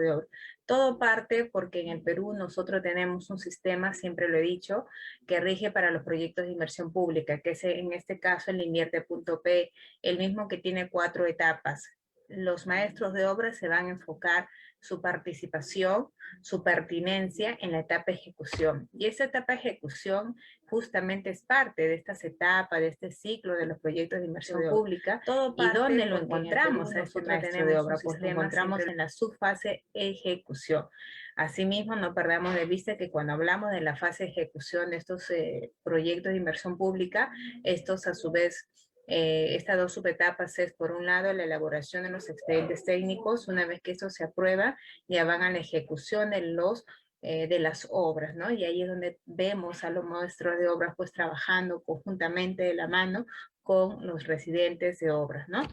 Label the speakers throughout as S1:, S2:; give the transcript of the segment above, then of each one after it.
S1: de obra. Todo parte porque en el Perú nosotros tenemos un sistema, siempre lo he dicho, que rige para los proyectos de inversión pública, que es en este caso el Invierte.p, el mismo que tiene 4 etapas. Los maestros de obra se van a enfocar su participación, su pertinencia en la etapa de ejecución. Y esa etapa de ejecución justamente es parte de estas etapas, de este ciclo de los proyectos de inversión pública. Todo parte. ¿Y dónde lo encontramos a este maestro de obra? Pues lo encontramos en la subfase ejecución. Asimismo, no perdamos de vista que cuando hablamos de la fase de ejecución de estos proyectos de inversión pública, estos a su vez estas dos subetapas es, por un lado, la elaboración de los expedientes técnicos. Una vez que esto se aprueba, ya van a la ejecución de las obras, ¿no? Y ahí es donde vemos a los maestros de obras pues trabajando conjuntamente de la mano con los residentes de obras, ¿no?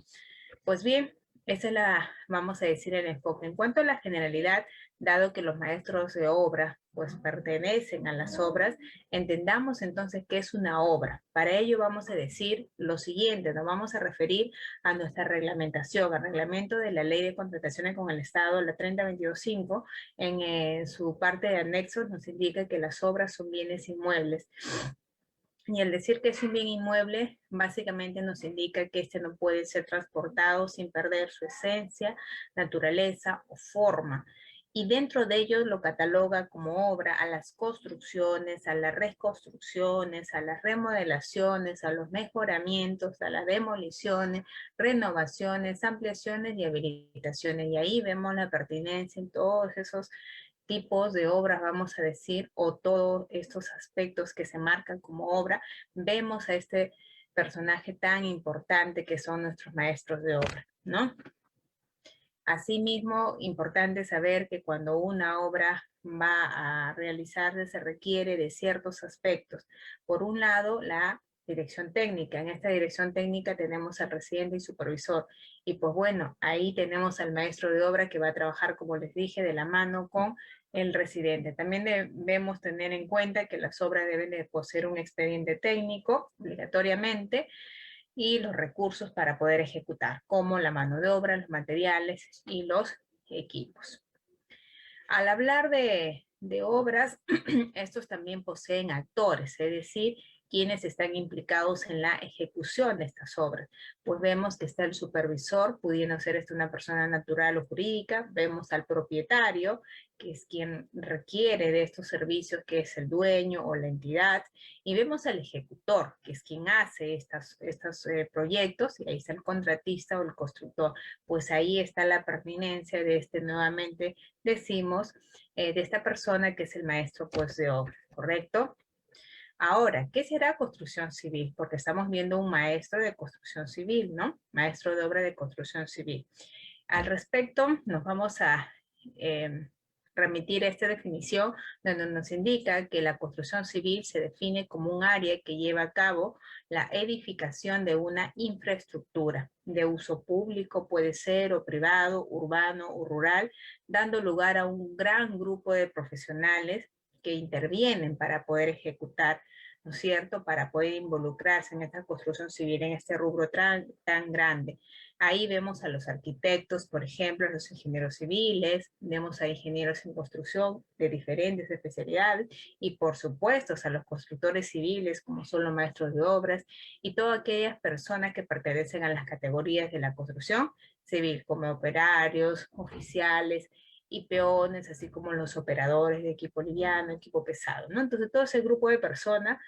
S1: Pues bien, esa es la, vamos a decir, el enfoque. En cuanto a la generalidad, dado que los maestros de obra pues pertenecen a las obras, entendamos entonces qué es una obra. Para ello vamos a decir lo siguiente, nos vamos a referir a nuestra reglamentación, al reglamento de la Ley de Contrataciones con el Estado, la 30225, en su parte de anexos nos indica que las obras son bienes inmuebles. Y el decir que es un bien inmueble, básicamente nos indica que este no puede ser transportado sin perder su esencia, naturaleza o forma. Y dentro de ellos lo cataloga como obra a las construcciones, a las reconstrucciones, a las remodelaciones, a los mejoramientos, a las demoliciones, renovaciones, ampliaciones y habilitaciones. Y ahí vemos la pertinencia en todos esos tipos de obras, vamos a decir, o todos estos aspectos que se marcan como obra, vemos a este personaje tan importante que son nuestros maestros de obra, ¿no? Asimismo, importante saber que cuando una obra va a realizarse se requiere de ciertos aspectos. Por un lado, la dirección técnica. En esta dirección técnica tenemos al residente y supervisor. Y pues bueno, ahí tenemos al maestro de obra que va a trabajar, como les dije, de la mano con el residente. También debemos tener en cuenta que las obras deben de poseer un expediente técnico, obligatoriamente, y los recursos para poder ejecutar, como la mano de obra, los materiales y los equipos. Al hablar de obras, estos también poseen actores, es decir, quienes están implicados en la ejecución de estas obras. Pues vemos que está el supervisor, pudiendo ser esto una persona natural o jurídica, vemos al propietario, que es quien requiere de estos servicios, que es el dueño o la entidad, y vemos al ejecutor, que es quien hace estos proyectos, y ahí está el contratista o el constructor. Pues ahí está la pertinencia de este, nuevamente decimos, de esta persona que es el maestro pues de obra, ¿correcto? Ahora, ¿qué será construcción civil? Porque estamos viendo un maestro de construcción civil, ¿no? Maestro de obra de construcción civil. Al respecto, nos vamos a remitir a esta definición donde nos indica que la construcción civil se define como un área que lleva a cabo la edificación de una infraestructura de uso público, puede ser o privado, urbano o rural, dando lugar a un gran grupo de profesionales que intervienen para poder ejecutar, ¿no es cierto?, para poder involucrarse en esta construcción civil, en este rubro tan grande. Ahí vemos a los arquitectos, por ejemplo, a los ingenieros civiles, vemos a ingenieros en construcción de diferentes especialidades y, por supuesto, a los constructores civiles, como son los maestros de obras y todas aquellas personas que pertenecen a las categorías de la construcción civil, como operarios, oficiales y peones, así como los operadores de equipo liviano, equipo pesado, ¿no? Entonces, todo ese grupo de personas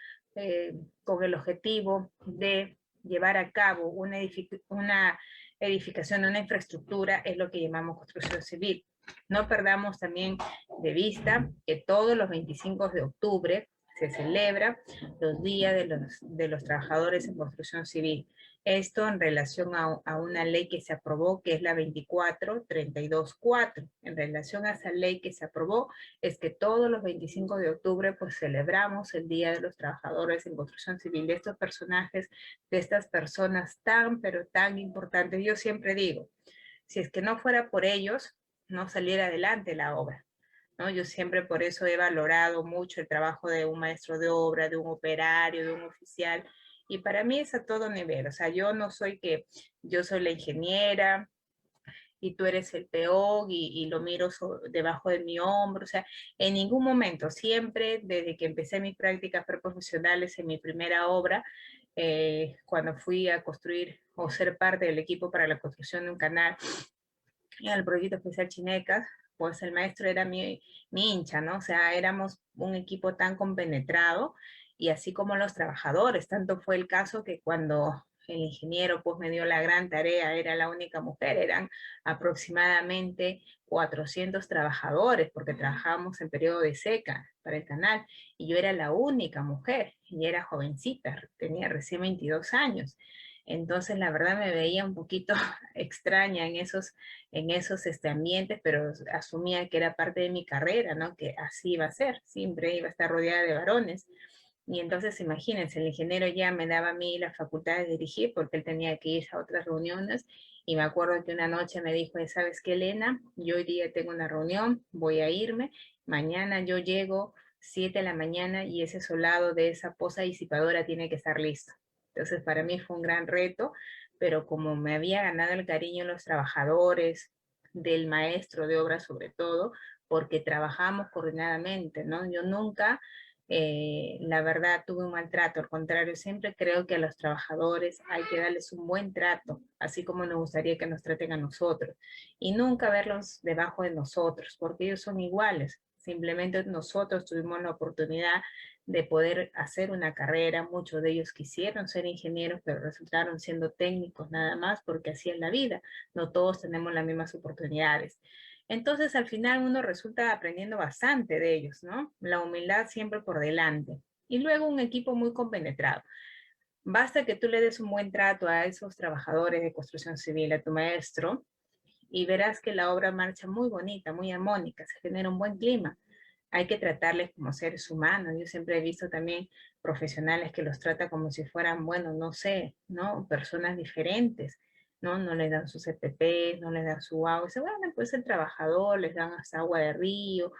S1: con el objetivo de llevar a cabo una edificación, una infraestructura, es lo que llamamos construcción civil. No perdamos también de vista que todos los 25 de octubre se celebra los días de los trabajadores en construcción civil. Esto en relación a una ley que se aprobó, que es la 24324. En relación a esa ley que se aprobó, es que todos los 25 de octubre pues celebramos el Día de los Trabajadores en Construcción Civil, de estos personajes, de estas personas tan, pero tan importantes. Yo siempre digo, si es que no fuera por ellos, no saliera adelante la obra, ¿no? Yo siempre por eso he valorado mucho el trabajo de un maestro de obra, de un operario, de un oficial, y para mí es a todo nivel. O sea, yo no soy yo soy la ingeniera, y tú eres el peón y lo miro debajo de mi hombro. O sea, en ningún momento, siempre desde que empecé mis prácticas preprofesionales en mi primera obra, cuando fui a construir o ser parte del equipo para la construcción de un canal en el proyecto especial Chinecas, pues el maestro era mi hincha, ¿no? O sea, éramos un equipo tan compenetrado y así como los trabajadores, tanto fue el caso que cuando el ingeniero pues me dio la gran tarea, era la única mujer, eran aproximadamente 400 trabajadores, porque trabajábamos en periodo de seca para el canal, y yo era la única mujer, y era jovencita, tenía recién 22 años. Entonces, la verdad me veía un poquito extraña en esos ambientes, pero asumía que era parte de mi carrera, ¿no? Que así iba a ser, siempre iba a estar rodeada de varones. Y entonces, imagínense, el ingeniero ya me daba a mí la facultad de dirigir porque él tenía que ir a otras reuniones. Y me acuerdo que una noche me dijo, ¿sabes qué, Elena? Yo hoy día tengo una reunión, voy a irme. Mañana yo llego 7 de la mañana y ese solado de esa poza disipadora tiene que estar listo. Entonces, para mí fue un gran reto, pero como me había ganado el cariño de los trabajadores, del maestro de obra sobre todo, porque trabajamos coordinadamente, ¿no? Yo nunca la verdad, tuve un maltrato. Al contrario, siempre creo que a los trabajadores hay que darles un buen trato, así como nos gustaría que nos traten a nosotros. Y nunca verlos debajo de nosotros, porque ellos son iguales. Simplemente nosotros tuvimos la oportunidad de poder hacer una carrera. Muchos de ellos quisieron ser ingenieros, pero resultaron siendo técnicos nada más, porque así es la vida. No todos tenemos las mismas oportunidades. Entonces, al final uno resulta aprendiendo bastante de ellos, ¿no? La humildad siempre por delante. Y luego un equipo muy compenetrado. Basta que tú le des un buen trato a esos trabajadores de construcción civil, a tu maestro, y verás que la obra marcha muy bonita, muy armónica, se genera un buen clima. Hay que tratarles como seres humanos. Yo siempre he visto también profesionales que los trata como si fueran, bueno, no sé, ¿no? Personas diferentes, ¿no? No les dan sus EPP, no les dan su agua. Dice, bueno, pues el trabajador, les dan hasta agua de río,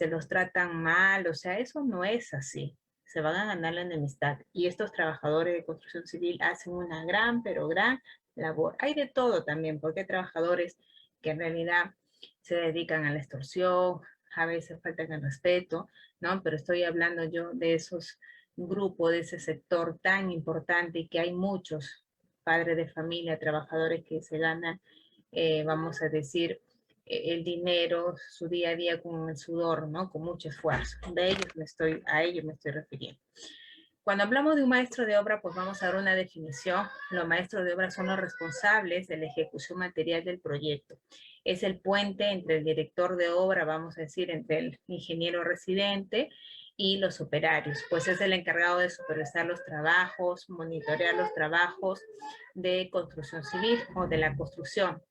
S1: los tratan mal, o sea, eso no es así. Se van a ganar la enemistad. Y estos trabajadores de construcción civil hacen una gran, pero gran labor. Hay de todo también, porque hay trabajadores que en realidad se dedican a la extorsión, a veces faltan el respeto, ¿no? Pero estoy hablando yo de esos grupos, de ese sector tan importante y que hay muchos padres de familia, trabajadores que se ganan, vamos a decir, el dinero, su día a día con el sudor, ¿no? Con mucho esfuerzo. A ellos me estoy refiriendo. Cuando hablamos de un maestro de obra, pues vamos a dar una definición. Los maestros de obra son los responsables de la ejecución material del proyecto. Es el puente entre el director de obra, vamos a decir, entre el ingeniero residente y los operarios, pues es el encargado de supervisar los trabajos, monitorear los trabajos de construcción civil o de la construcción,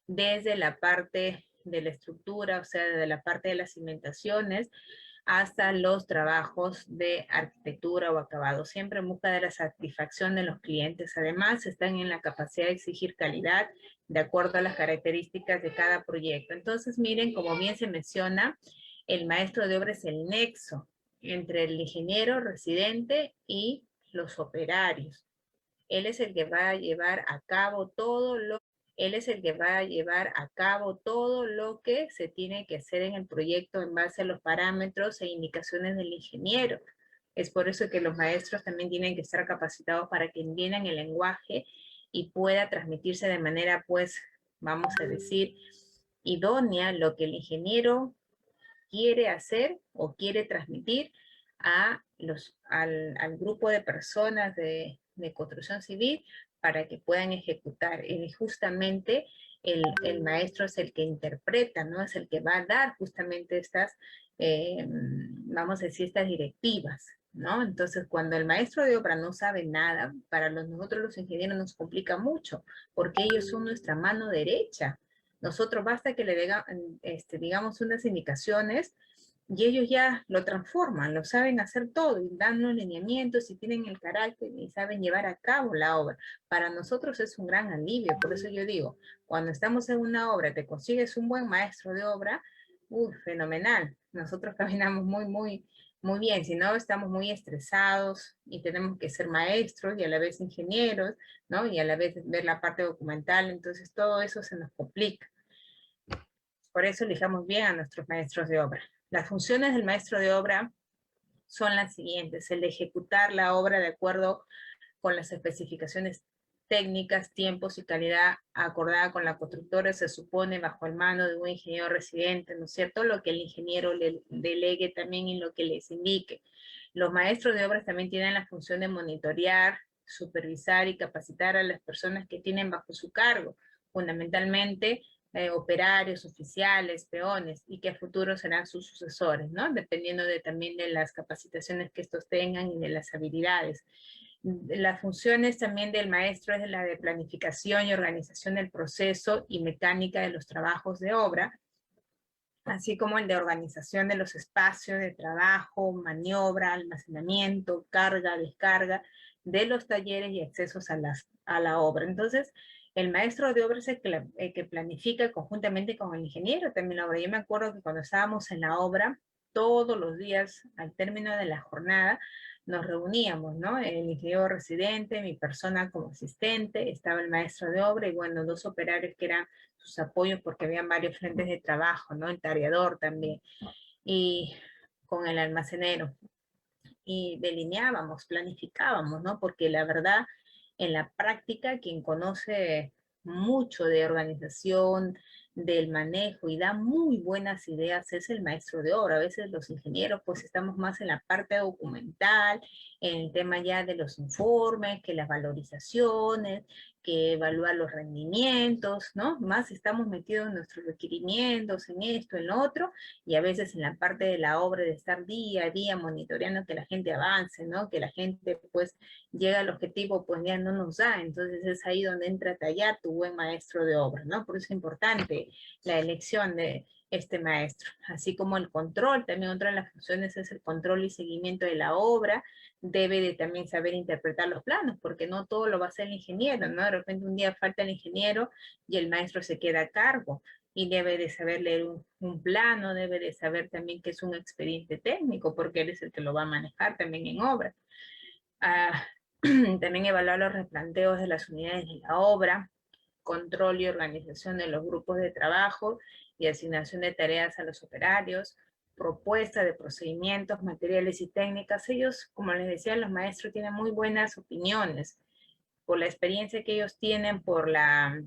S1: desde la parte de la estructura, o sea, desde la parte de las cimentaciones, hasta los trabajos de arquitectura o acabado, siempre en busca de la satisfacción de los clientes. Además, están en la capacidad de exigir calidad de acuerdo a las características de cada proyecto. Entonces, miren, como bien se menciona, el maestro de obra es el nexo entre el ingeniero residente y los operarios. Él es el que va a llevar a cabo todo lo él es el que va a llevar a cabo todo lo que se tiene que hacer en el proyecto en base a los parámetros e indicaciones del ingeniero. Es por eso que los maestros también tienen que estar capacitados para que entiendan el lenguaje y pueda transmitirse de manera, pues, vamos a decir, idónea lo que el ingeniero quiere hacer o quiere transmitir al grupo de personas de construcción civil para que puedan ejecutar. Y justamente el maestro es el que interpreta, ¿no? Es el que va a dar justamente estas, vamos a decir, estas directivas, ¿no? Entonces, cuando el maestro de obra no sabe nada, para nosotros los ingenieros nos complica mucho, porque ellos son nuestra mano derecha. Nosotros basta que le digamos unas indicaciones y ellos ya lo transforman, lo saben hacer todo y dan los lineamientos y tienen el carácter y saben llevar a cabo la obra. Para nosotros es un gran alivio, por eso yo digo, cuando estamos en una obra, te consigues un buen maestro de obra, fenomenal. Nosotros caminamos muy bien, si no estamos muy estresados y tenemos que ser maestros y a la vez ingenieros, ¿no? Y a la vez ver la parte documental, entonces todo eso se nos complica. Por eso elijamos bien a nuestros maestros de obra. Las funciones del maestro de obra son las siguientes: el de ejecutar la obra de acuerdo con las especificaciones técnicas, tiempos y calidad acordada con la constructora, se supone bajo el mano de un ingeniero residente, ¿no es cierto? Lo que el ingeniero le delegue también y lo que les indique. Los maestros de obras también tienen la función de monitorear, supervisar y capacitar a las personas que tienen bajo su cargo, fundamentalmente operarios, oficiales, peones, y que a futuro serán sus sucesores, ¿no? Dependiendo también de las capacitaciones que estos tengan y de las habilidades. Las funciones también del maestro es la de planificación y organización del proceso y mecánica de los trabajos de obra, así como el de organización de los espacios de trabajo, maniobra, almacenamiento, carga, descarga de los talleres y accesos a la obra. Entonces, el maestro de obra es el que planifica conjuntamente con el ingeniero también la obra. Yo me acuerdo que cuando estábamos en la obra, todos los días, al término de la jornada, nos reuníamos, ¿no? El ingeniero residente, mi persona como asistente, estaba el maestro de obra y, bueno, dos operarios que eran sus apoyos porque habían varios frentes de trabajo, ¿no? El tareador también, y con el almacenero. Y delineábamos, planificábamos, ¿no? Porque la verdad, en la práctica, quien conoce mucho de organización, del manejo y da muy buenas ideas es el maestro de obra. A veces los ingenieros pues estamos más en la parte documental, en el tema ya de los informes, que las valorizaciones, que evaluar los rendimientos, ¿no? Más estamos metidos en nuestros requerimientos, en esto, en lo otro, y a veces en la parte de la obra de estar día a día monitoreando que la gente avance, ¿no? Que la gente pues llega al objetivo, pues ya no nos da. Entonces es ahí donde entra a tallar tu buen maestro de obra, ¿no? Por eso es importante la elección de este maestro, así como el control. También otra de las funciones es el control y seguimiento de la obra. Debe de también saber interpretar los planos, porque no todo lo va a hacer el ingeniero, ¿no? De repente un día falta el ingeniero y el maestro se queda a cargo, y debe de saber leer un plano, debe de saber también que es un expediente técnico, porque él es el que lo va a manejar también en obra. También evaluar los replanteos de las unidades de la obra, control y organización de los grupos de trabajo y asignación de tareas a los operarios, propuesta de procedimientos, materiales y técnicas. Ellos, como les decía, los maestros tienen muy buenas opiniones por la experiencia que ellos tienen, por la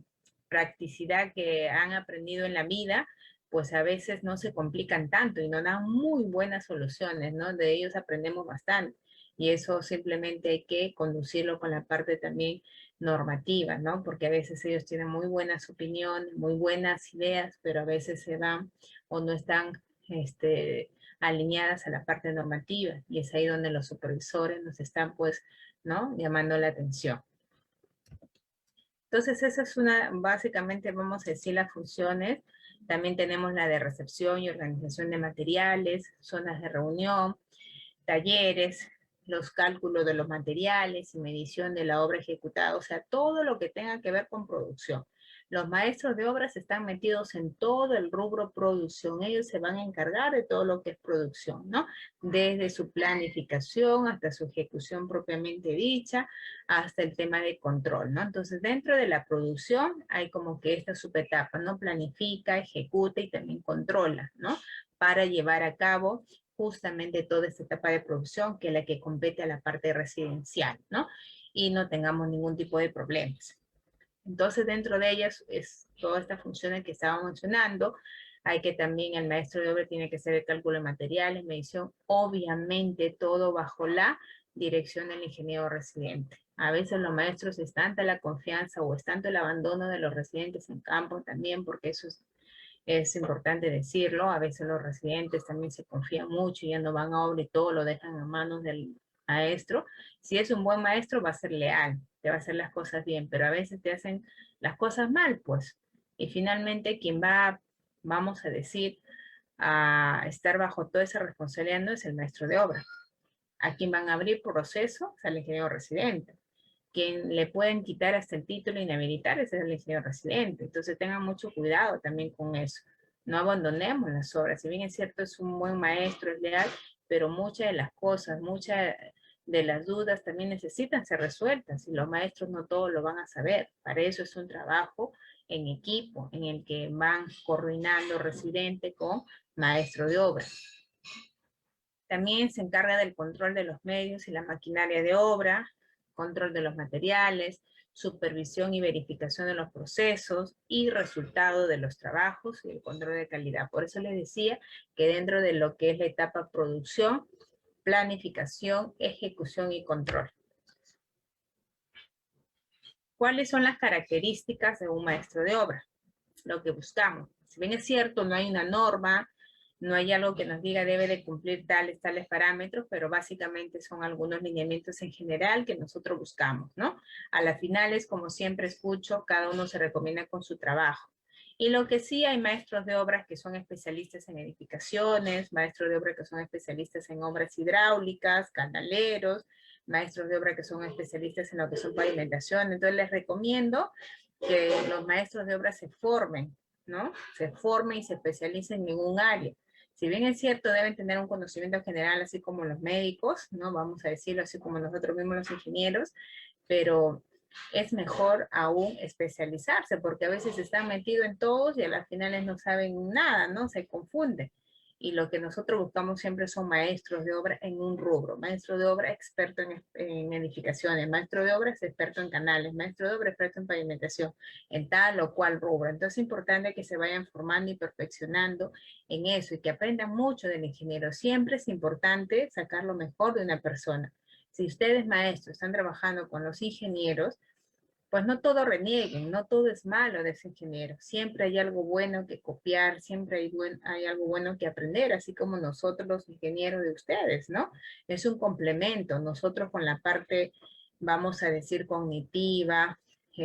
S1: practicidad que han aprendido en la vida, pues a veces no se complican tanto y nos dan muy buenas soluciones, ¿no? De ellos aprendemos bastante. Y eso simplemente hay que conducirlo con la parte también normativa, ¿no? Porque a veces ellos tienen muy buenas opiniones, muy buenas ideas, pero a veces se van o no están alineadas a la parte normativa. Y es ahí donde los supervisores nos están, pues, ¿no? Llamando la atención. Entonces, esa es básicamente vamos a decir las funciones. También tenemos la de recepción y organización de materiales, zonas de reunión, talleres, los cálculos de los materiales y medición de la obra ejecutada, o sea, todo lo que tenga que ver con producción. Los maestros de obras están metidos en todo el rubro producción. Ellos se van a encargar de todo lo que es producción, ¿no? Desde su planificación hasta su ejecución propiamente dicha, hasta el tema de control, ¿no? Entonces, dentro de la producción hay como que esta subetapa, ¿no? Planifica, ejecuta y también controla, ¿no? Para llevar a cabo justamente toda esta etapa de producción, que es la que compete a la parte residencial, ¿no? Y no tengamos ningún tipo de problemas. Entonces, dentro de ellas es todas estas funciones que estaba mencionando. Hay que también, el maestro de obra tiene que hacer el cálculo de materiales, medición, obviamente todo bajo la dirección del ingeniero residente. A veces los maestros es tanta la confianza o es tanto el abandono de los residentes en campo también, porque eso es importante decirlo. A veces los residentes también se confían mucho y ya no van a obra y todo lo dejan en manos del maestro. Si es un buen maestro va a ser leal, te va a hacer las cosas bien, pero a veces te hacen las cosas mal, pues. Y finalmente quien va, vamos a decir, a estar bajo toda esa responsabilidad no es el maestro de obra. A quien van a abrir proceso es al ingeniero residente. Quien le pueden quitar hasta el título inhabilitar es el ingeniero residente. Entonces tengan mucho cuidado también con eso. No abandonemos las obras. Si bien es cierto, es un buen maestro, es leal, pero muchas de las cosas, muchas de las dudas también necesitan ser resueltas y los maestros no todos lo van a saber. Para eso es un trabajo en equipo en el que van coordinando residente con maestro de obra. También se encarga del control de los medios y la maquinaria de obra, control de los materiales, supervisión y verificación de los procesos y resultado de los trabajos y el control de calidad. Por eso les decía que dentro de lo que es la etapa producción, planificación, ejecución y control. ¿Cuáles son las características de un maestro de obra? Lo que buscamos. Si bien es cierto, no hay una norma, no hay algo que nos diga debe de cumplir tales parámetros, pero básicamente son algunos lineamientos en general que nosotros buscamos, ¿no? A las finales, como siempre escucho, cada uno se recomienda con su trabajo. Y lo que sí hay maestros de obras que son especialistas en edificaciones, maestros de obra que son especialistas en obras hidráulicas, canaleros, maestros de obra que son especialistas en lo que son pavimentación. Entonces les recomiendo que los maestros de obra se formen, ¿no? Se formen y se especialicen en un área. Si bien es cierto, deben tener un conocimiento general, así como los médicos, ¿no? Vamos a decirlo así como nosotros mismos los ingenieros, pero es mejor aún especializarse, porque a veces están metidos en todos y a las finales no saben nada, ¿no? Se confunden. Y lo que nosotros buscamos siempre son maestros de obra en un rubro. Maestro de obra experto en edificaciones, maestro de obra es experto en canales, maestro de obra experto en pavimentación, en tal o cual rubro. Entonces es importante que se vayan formando y perfeccionando en eso y que aprendan mucho del ingeniero. Siempre es importante sacar lo mejor de una persona. Si ustedes maestros están trabajando con los ingenieros, pues no todo renieguen, no todo es malo de ese ingeniero. Siempre hay algo bueno que copiar, siempre hay algo bueno que aprender, así como nosotros los ingenieros de ustedes, ¿no? Es un complemento. Nosotros con la parte, vamos a decir, cognitiva,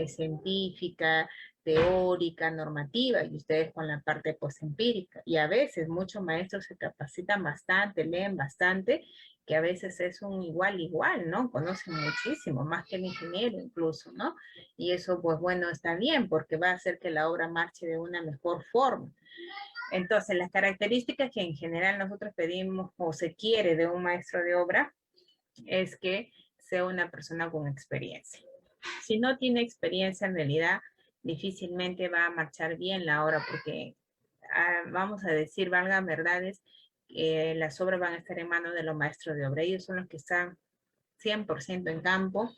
S1: científica, teórica, normativa, y ustedes con la parte pues empírica. Y a veces muchos maestros se capacitan bastante, leen bastante, que a veces es un igual, ¿no? Conocen muchísimo, más que el ingeniero incluso, ¿no? Y eso, pues bueno, está bien, porque va a hacer que la obra marche de una mejor forma. Entonces, las características que en general nosotros pedimos o se quiere de un maestro de obra es que sea una persona con experiencia. Si no tiene experiencia, en realidad, difícilmente va a marchar bien la obra, porque, vamos a decir, valgan verdades, las obras van a estar en manos de los maestros de obra. Ellos son los que están 100% en campo,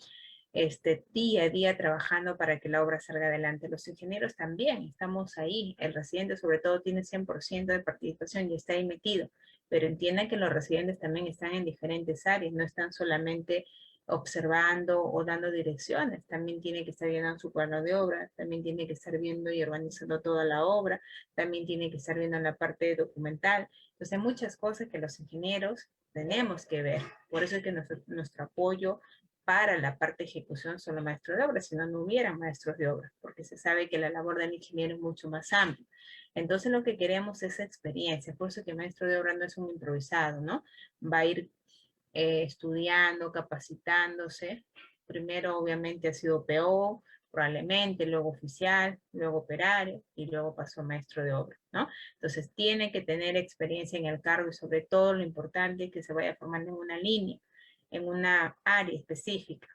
S1: día a día trabajando para que la obra salga adelante. Los ingenieros también estamos ahí. El residente sobre todo tiene 100% de participación y está ahí metido, pero entiendan que los residentes también están en diferentes áreas, no están solamente observando o dando direcciones, también tiene que estar viendo su plano de obra, también tiene que estar viendo y organizando toda la obra, también tiene que estar viendo la parte documental. Entonces hay muchas cosas que los ingenieros tenemos que ver. Por eso es que nuestro apoyo para la parte de ejecución son los maestros de obra, si no, no hubieran maestros de obra, porque se sabe que la labor del ingeniero es mucho más amplia. Entonces lo que queremos es experiencia, por eso que maestro de obra no es un improvisado, ¿no? Va a ir estudiando, capacitándose. Primero obviamente ha sido PO, probablemente, luego oficial, luego operario y luego pasó maestro de obra, ¿no? Entonces tiene que tener experiencia en el cargo y sobre todo lo importante es que se vaya formando en una línea, en una área específica.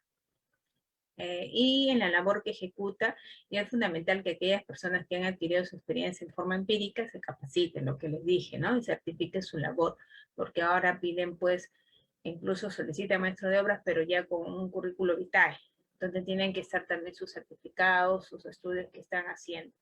S1: Y en la labor que ejecuta, y es fundamental que aquellas personas que han adquirido su experiencia en forma empírica se capaciten, lo que les dije, ¿no? Y certifiquen su labor, porque ahora piden, pues, incluso solicitan maestro de obras, pero ya con un currículo vitae, donde tienen que estar también sus certificados, sus estudios que están haciendo.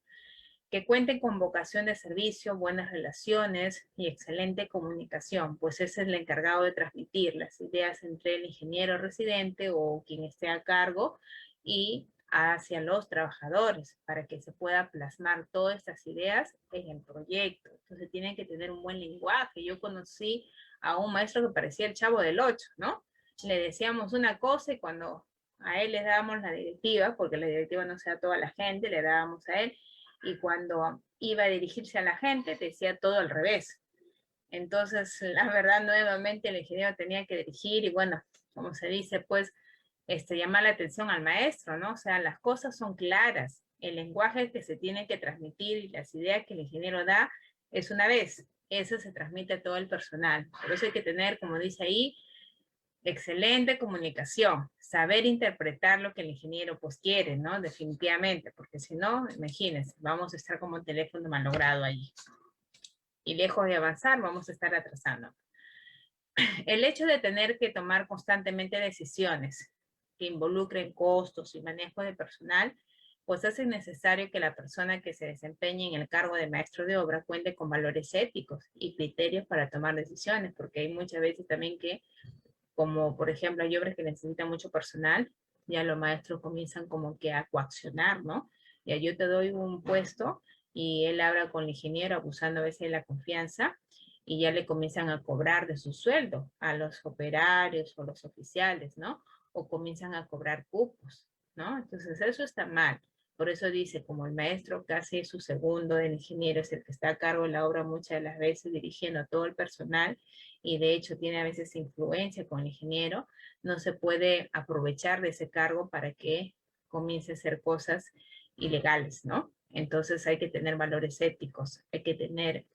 S1: Que cuenten con vocación de servicio, buenas relaciones y excelente comunicación, pues ese es el encargado de transmitir las ideas entre el ingeniero residente o quien esté a cargo y hacia los trabajadores, para que se pueda plasmar todas estas ideas en el proyecto. Entonces tienen que tener un buen lenguaje. Yo conocí a un maestro que parecía el Chavo del Ocho, ¿no? Le decíamos una cosa y cuando a él le dábamos la directiva, porque la directiva no sea toda la gente, le dábamos a él, y cuando iba a dirigirse a la gente decía todo al revés. Entonces, la verdad, nuevamente el ingeniero tenía que dirigir y bueno, como se dice, pues, llamar la atención al maestro, ¿no? O sea, las cosas son claras, el lenguaje que se tiene que transmitir y las ideas que el ingeniero da es una vez, eso se transmite a todo el personal. Por eso hay que tener, como dice ahí, Excelente comunicación, saber interpretar lo que el ingeniero pues quiere, ¿no? Definitivamente, porque si no, imagínense, vamos a estar como un teléfono malogrado allí. Y lejos de avanzar, vamos a estar atrasando. El hecho de tener que tomar constantemente decisiones que involucren costos y manejo de personal, pues hace necesario que la persona que se desempeñe en el cargo de maestro de obra cuente con valores éticos y criterios para tomar decisiones, porque hay muchas veces también que, como por ejemplo hay obras que necesitan mucho personal, ya los maestros comienzan como que a coaccionar, ¿no? Ya yo te doy un puesto y él habla con el ingeniero abusando a veces de la confianza y ya le comienzan a cobrar de su sueldo a los operarios o los oficiales, ¿no? O comienzan a cobrar cupos, ¿no? Entonces eso está mal. Por eso dice, como el maestro casi es su segundo, el ingeniero es el que está a cargo de la obra muchas de las veces dirigiendo a todo el personal y de hecho tiene a veces influencia con el ingeniero, no se puede aprovechar de ese cargo para que comience a hacer cosas ilegales, ¿no? Entonces hay que tener valores éticos, hay que tener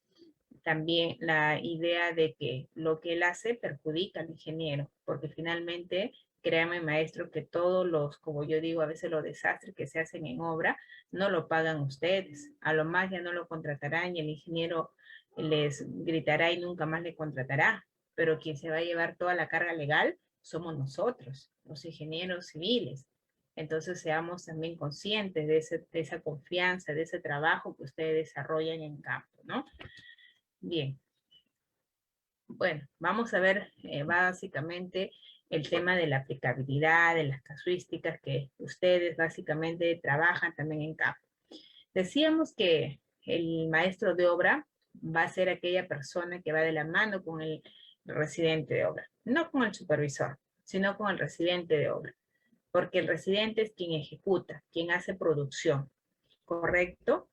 S1: también la idea de que lo que él hace perjudica al ingeniero, porque finalmente, créame maestro, que todos los, como yo digo, a veces los desastres que se hacen en obra, no lo pagan ustedes, a lo más ya no lo contratarán y el ingeniero les gritará y nunca más le contratará, pero quien se va a llevar toda la carga legal somos nosotros, los ingenieros civiles. Entonces seamos también conscientes de esa confianza, de ese trabajo que ustedes desarrollan en campo, ¿no? Bien, bueno, vamos a ver básicamente el tema de la aplicabilidad, de las casuísticas que ustedes básicamente trabajan también en campo. Decíamos que el maestro de obra va a ser aquella persona que va de la mano con el residente de obra, no con el supervisor, sino con el residente de obra, porque el residente es quien ejecuta, quien hace producción, ¿correcto?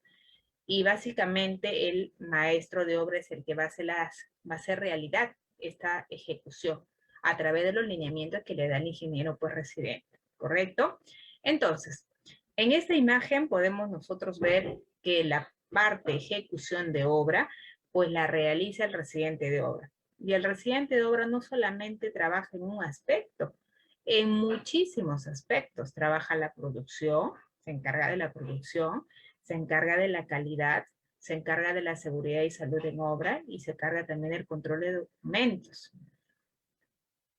S1: Y básicamente el maestro de obra es el que va a hacer realidad esta ejecución a través de los lineamientos que le da el ingeniero pues residente, ¿correcto? Entonces, en esta imagen podemos nosotros ver que la parte ejecución de obra pues la realiza el residente de obra. Y el residente de obra no solamente trabaja en un aspecto, en muchísimos aspectos. Trabaja la producción, se encarga de la producción, se encarga de la calidad, se encarga de la seguridad y salud en obra y se encarga también del control de documentos.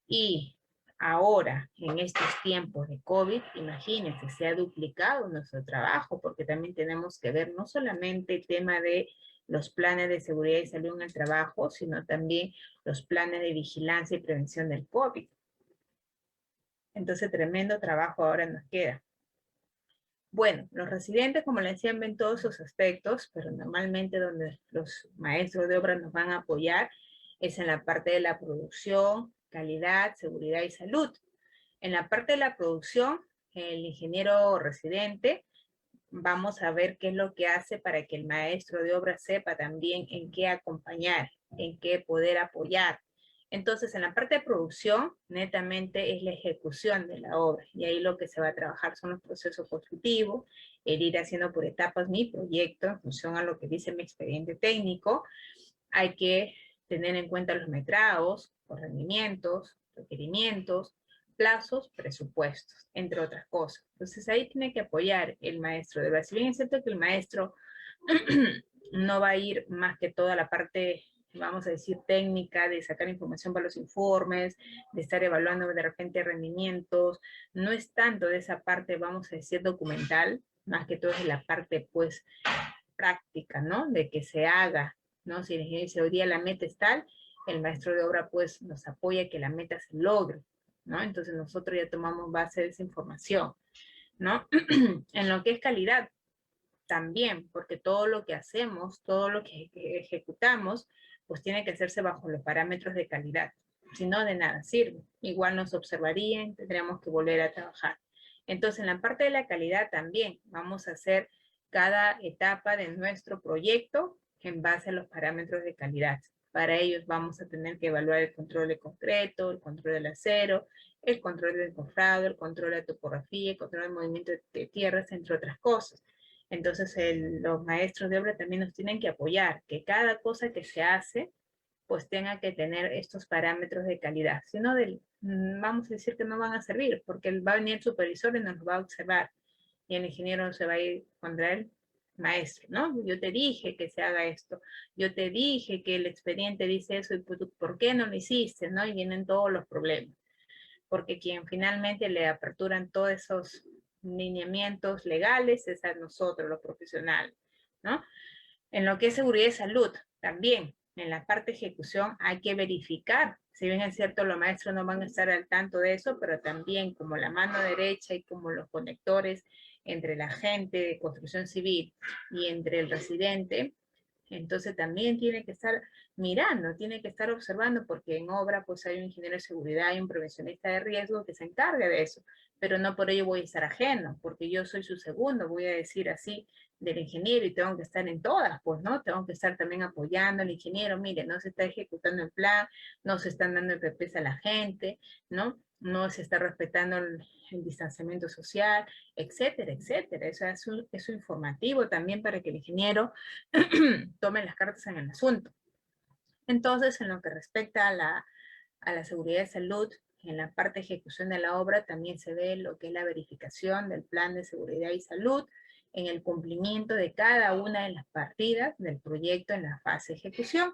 S1: Y ahora, en estos tiempos de COVID, imagínense, se ha duplicado nuestro trabajo porque también tenemos que ver no solamente el tema de los planes de seguridad y salud en el trabajo, sino también los planes de vigilancia y prevención del COVID. Entonces, tremendo trabajo ahora nos queda. Bueno, los residentes, como les decía, ven todos esos aspectos, pero normalmente donde los maestros de obra nos van a apoyar es en la parte de la producción, calidad, seguridad y salud. En la parte de la producción, el ingeniero residente, vamos a ver qué es lo que hace para que el maestro de obra sepa también en qué acompañar, en qué poder apoyar. Entonces, en la parte de producción, netamente es la ejecución de la obra. Y ahí lo que se va a trabajar son los procesos constructivos, el ir haciendo por etapas mi proyecto en función a lo que dice mi expediente técnico. Hay que tener en cuenta los metrados, los rendimientos, requerimientos, plazos, presupuestos, entre otras cosas. Entonces ahí tiene que apoyar el maestro de obra. Si bien es cierto que el maestro no va a ir más que toda la parte, vamos a decir, técnica, de sacar información para los informes, de estar evaluando de repente rendimientos, no es tanto de esa parte, vamos a decir, documental, más que todo es de la parte, pues, práctica, ¿no? De que se haga, ¿no? Si el ingeniero dice, hoy día la meta es tal, el maestro de obra, pues, nos apoya que la meta se logre, ¿no? Entonces nosotros ya tomamos base de esa información, ¿no? En lo que es calidad, también, porque todo lo que hacemos, todo lo que ejecutamos, pues tiene que hacerse bajo los parámetros de calidad. Si no, de nada sirve. Igual nos observarían, tendríamos que volver a trabajar. Entonces, en la parte de la calidad también vamos a hacer cada etapa de nuestro proyecto en base a los parámetros de calidad. Para ellos vamos a tener que evaluar el control de concreto, el control del acero, el control del encofrado, el control de la topografía, el control del movimiento de tierras, entre otras cosas. Entonces los maestros de obra también nos tienen que apoyar, que cada cosa que se hace pues tenga que tener estos parámetros de calidad. Si no, vamos a decir que no van a servir, porque va a venir el supervisor y nos va a observar, y el ingeniero se va a ir contra el maestro, ¿no? Yo te dije que se haga esto, yo te dije que el expediente dice eso, y ¿por qué no lo hiciste? ¿No? Y vienen todos los problemas, porque quien finalmente le aperturan todos esos lineamientos legales es a nosotros, los profesionales, ¿no? En lo que es seguridad y salud, también, en la parte de ejecución hay que verificar. Si bien es cierto, los maestros no van a estar al tanto de eso, pero también como la mano derecha y como los conectores entre la gente de construcción civil y entre el residente, entonces también tiene que estar mirando, tiene que estar observando, porque en obra pues hay un ingeniero de seguridad y un prevencionista de riesgo que se encargue de eso, pero no por ello voy a estar ajeno, porque yo soy su segundo, voy a decir así, del ingeniero, y tengo que estar en todas, pues, ¿no? Tengo que estar también apoyando al ingeniero, mire, no se está ejecutando el plan, no se están dando PPs a la gente, ¿no? No se está respetando el distanciamiento social, etcétera, etcétera. Eso es eso informativo también para que el ingeniero tome las cartas en el asunto. Entonces, en lo que respecta a la seguridad de salud, en la parte de ejecución de la obra también se ve lo que es la verificación del plan de seguridad y salud en el cumplimiento de cada una de las partidas del proyecto en la fase de ejecución.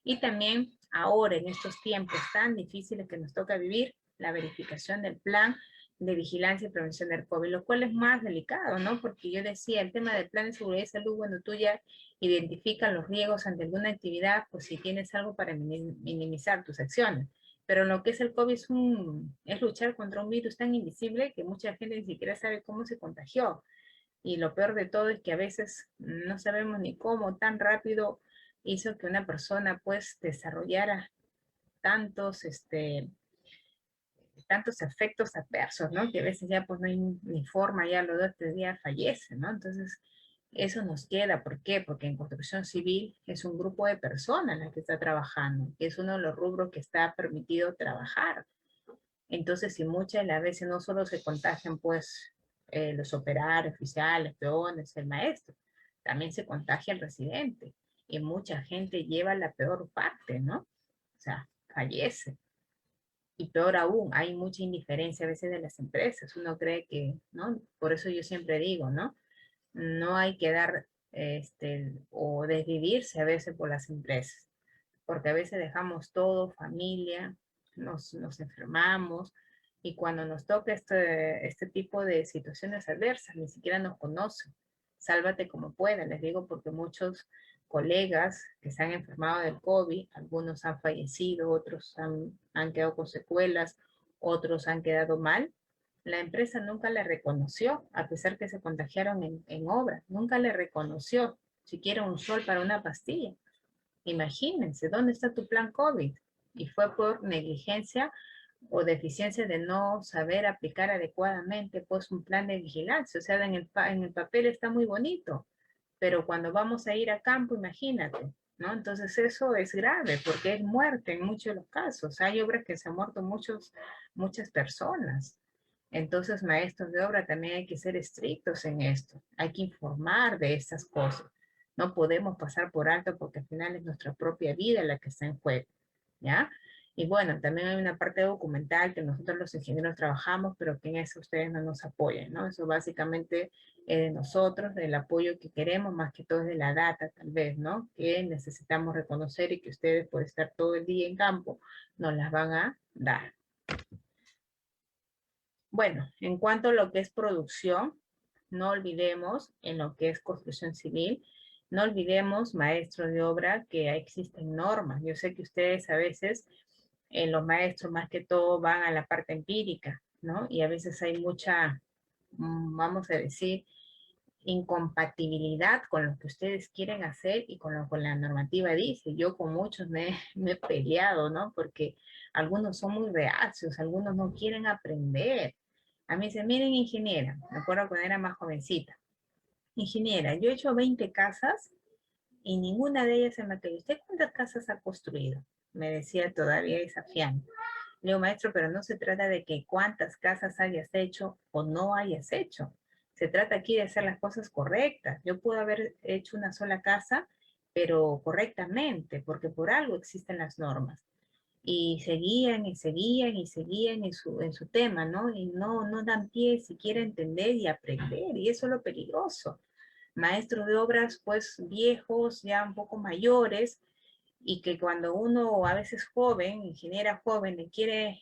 S1: Y también ahora, en estos tiempos tan difíciles que nos toca vivir, la verificación del plan de vigilancia y prevención del COVID, lo cual es más delicado, ¿no? Porque yo decía, el tema del plan de seguridad y salud, bueno, tú ya identificas los riesgos ante alguna actividad, pues si tienes algo para minimizar tus acciones. Pero lo que es el COVID es luchar contra un virus tan invisible que mucha gente ni siquiera sabe cómo se contagió. Y lo peor de todo es que a veces no sabemos ni cómo tan rápido hizo que una persona pues desarrollara tantos, tantos efectos adversos, ¿no? Que a veces ya pues no hay ni forma, ya los 2 o 3 días fallece, ¿no? Entonces, eso nos queda. ¿Por qué? Porque en construcción civil es un grupo de personas las que está trabajando, que es uno de los rubros que está permitido trabajar. Entonces, si muchas de las veces no solo se contagian, pues, los operarios, oficiales, peones, el maestro, también se contagia el residente. Y mucha gente lleva la peor parte, ¿no? O sea, fallece. Y peor aún, hay mucha indiferencia a veces de las empresas. Uno cree que, ¿no? Por eso yo siempre digo, ¿no? No hay que dar, o desvivirse a veces por las empresas, porque a veces dejamos todo, familia, nos enfermamos, y cuando nos toca este tipo de situaciones adversas, ni siquiera nos conocen. Sálvate como puedas, les digo, porque muchos colegas que se han enfermado del COVID, algunos han fallecido, otros han quedado con secuelas, otros han quedado mal. La empresa nunca le reconoció, a pesar que se contagiaron en obra, nunca le reconoció siquiera un sol para una pastilla. Imagínense, ¿dónde está tu plan COVID? Y fue por negligencia o deficiencia de no saber aplicar adecuadamente pues un plan de vigilancia. O sea, en el papel está muy bonito, pero cuando vamos a ir a campo, imagínate, ¿no? Entonces eso es grave porque es muerte en muchos de los casos. Hay obras que se han muerto muchas personas. Entonces, maestros de obra, también hay que ser estrictos en esto. Hay que informar de estas cosas. No podemos pasar por alto porque al final es nuestra propia vida la que está en juego, ¿ya? Y bueno, también hay una parte documental que nosotros los ingenieros trabajamos, pero que en eso ustedes no nos apoyan, ¿no? Eso básicamente es de nosotros, del apoyo que queremos, más que todo es de la data, tal vez, ¿no? Que necesitamos reconocer y que ustedes, por estar todo el día en campo, nos las van a dar. Bueno, en cuanto a lo que es producción, no olvidemos en lo que es construcción civil, no olvidemos, maestros de obra, que existen normas. Yo sé que ustedes a veces, los maestros más que todo van a la parte empírica, ¿no? Y a veces hay mucha, vamos a decir, incompatibilidad con lo que ustedes quieren hacer y con lo que la normativa dice. Yo con muchos me he peleado, ¿no? Porque algunos son muy reacios, algunos no quieren aprender. A mí se miren, ingeniera, me acuerdo cuando era más jovencita. Ingeniera, yo he hecho 20 casas y ninguna de ellas se me cayó. ¿Usted cuántas casas ha construido? Me decía todavía desafiante. Le digo, maestro, pero no se trata de que cuántas casas hayas hecho o no hayas hecho. Se trata aquí de hacer las cosas correctas. Yo puedo haber hecho una sola casa pero correctamente, porque por algo existen las normas. Y seguían y seguían y seguían en su tema, ¿no? Y no dan pie siquiera a entender y aprender, y eso es lo peligroso. Maestros de obras, pues viejos, ya un poco mayores, y que cuando uno a veces joven, ingeniera joven, le quiere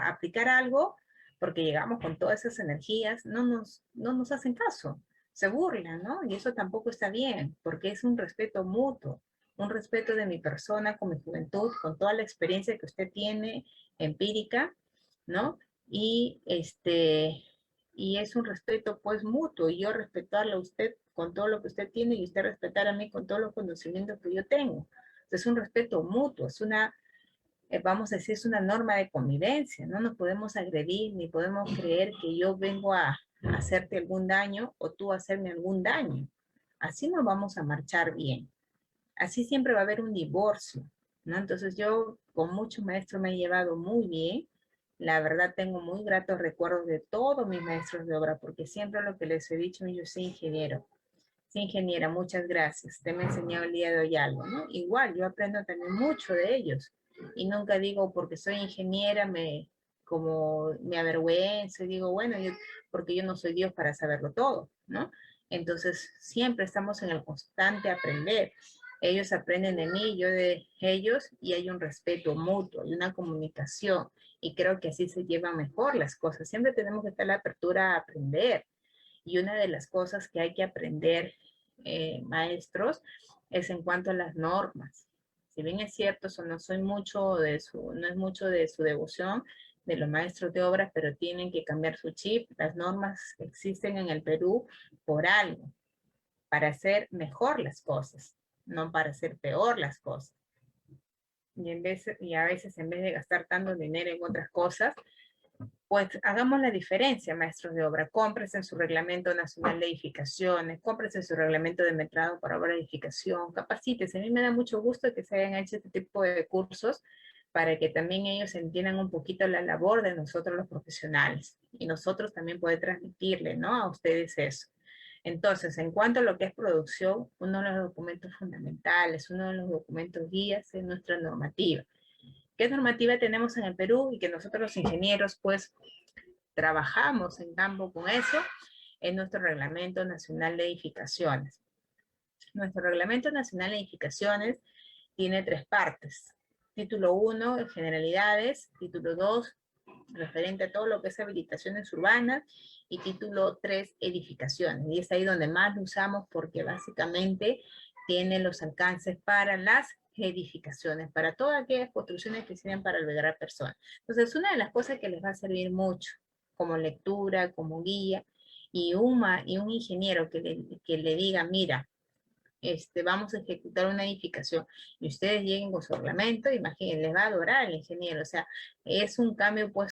S1: aplicar algo, porque llegamos con todas esas energías, no nos hacen caso, se burlan, ¿no? Y eso tampoco está bien, porque es un respeto mutuo, un respeto de mi persona con mi juventud, con toda la experiencia que usted tiene empírica, ¿no? Y y es un respeto pues mutuo, y yo respetarle a usted con todo lo que usted tiene y usted respetar a mí con todos los conocimientos que yo tengo. Es un respeto mutuo, es una, vamos a decir, es una norma de convivencia. No nos podemos agredir ni podemos creer que yo vengo a hacerte algún daño o tú a hacerme algún daño. Así no vamos a marchar bien. Así siempre va a haber un divorcio, ¿no? Entonces yo con muchos maestros me he llevado muy bien. La verdad tengo muy gratos recuerdos de todos mis maestros de obra, porque siempre lo que les he dicho, yo soy ingeniero. Sí, ingeniera, muchas gracias. Usted me ha enseñado el día de hoy algo, ¿no? Igual, yo aprendo también mucho de ellos. Y nunca digo porque soy ingeniera, como me avergüenzo y digo, bueno, porque yo no soy Dios para saberlo todo, ¿no? Entonces, siempre estamos en el constante aprender. Ellos aprenden de mí, yo de ellos, y hay un respeto mutuo y una comunicación. Y creo que así se llevan mejor las cosas. Siempre tenemos que estar la apertura a aprender. Y una de las cosas que hay que aprender, maestros, es en cuanto a las normas. Si bien es cierto, eso no soy mucho de no es mucho de su devoción, de los maestros de obras, pero tienen que cambiar su chip. Las normas existen en el Perú por algo, para hacer mejor las cosas, no para hacer peor las cosas. Y a veces en vez de gastar tanto dinero en otras cosas, pues hagamos la diferencia, maestros de obra. Cómprese en su reglamento nacional de edificaciones, cómprese en su reglamento de metrado para obra de edificación, capacítese. A mí me da mucho gusto que se hayan hecho este tipo de cursos para que también ellos entiendan un poquito la labor de nosotros los profesionales y nosotros también poder transmitirle, ¿no?, a ustedes eso. Entonces, en cuanto a lo que es producción, uno de los documentos fundamentales, uno de los documentos guías es nuestra normativa. ¿Qué normativa tenemos en el Perú y que nosotros los ingenieros pues trabajamos en campo con eso? En nuestro Reglamento Nacional de Edificaciones. Nuestro Reglamento Nacional de Edificaciones tiene 3 partes. Título 1, generalidades. Título 2, referente a todo lo que es habilitaciones urbanas. Y título 3, edificaciones. Y es ahí donde más lo usamos porque básicamente tiene los alcances para las edificaciones, para todas aquellas construcciones que sirven para albergar a personas. Entonces, una de las cosas que les va a servir mucho como lectura, como guía, y un ingeniero que le diga, mira, vamos a ejecutar una edificación y ustedes lleguen con su reglamento, imagínense, les va a adorar el ingeniero. O sea, es un cambio pues